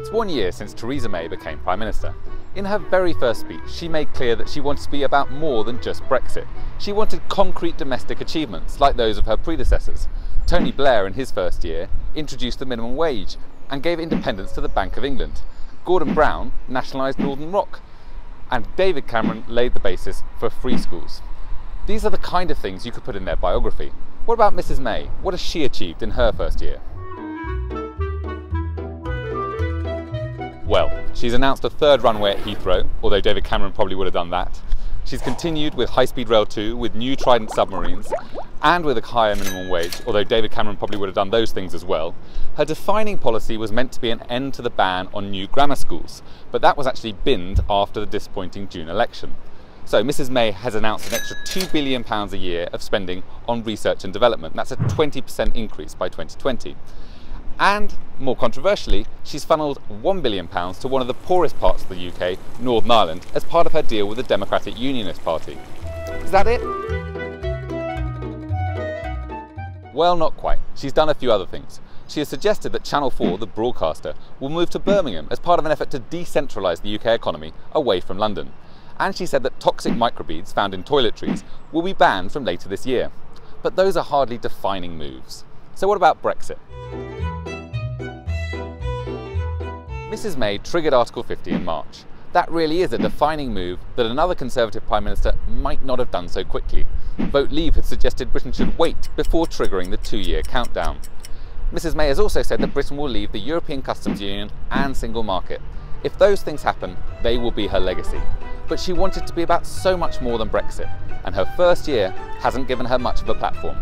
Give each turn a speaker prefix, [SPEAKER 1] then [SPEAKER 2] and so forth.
[SPEAKER 1] It's 1 year since Theresa May became Prime Minister. In her very first speech, she made clear that she wanted to be about more than just Brexit. She wanted concrete domestic achievements, like those of her predecessors. Tony Blair, in his first year, introduced the minimum wage and gave independence to the Bank of England. Gordon Brown nationalised Northern Rock. And David Cameron laid the basis for free schools. These are the kind of things you could put in their biography. What about Mrs May? What has she achieved in her first year? Well, she's announced a third runway at Heathrow, although David Cameron probably would have done that. She's continued with high-speed rail 2, with new Trident submarines, and with a higher minimum wage, although David Cameron probably would have done those things as well. Her defining policy was meant to be an end to the ban on new grammar schools, but that was actually binned after the disappointing June election. So Mrs May has announced an extra £2 billion a year of spending on research and development. That's a 20% increase by 2020. And, more controversially, she's funnelled £1 billion to one of the poorest parts of the UK, Northern Ireland, as part of her deal with the Democratic Unionist Party. Is that it? Well, not quite. She's done a few other things. She has suggested that Channel 4, the broadcaster, will move to Birmingham as part of an effort to decentralise the UK economy away from London. And she said that toxic microbeads found in toiletries will be banned from later this year. But those are hardly defining moves. So what about Brexit? Mrs May triggered Article 50 in March. That really is a defining move that another Conservative Prime Minister might not have done so quickly. Vote Leave had suggested Britain should wait before triggering the 2-year countdown. Mrs May has also said that Britain will leave the European Customs Union and single market. If those things happen, they will be her legacy. But she wanted to be about so much more than Brexit, and her first year hasn't given her much of a platform.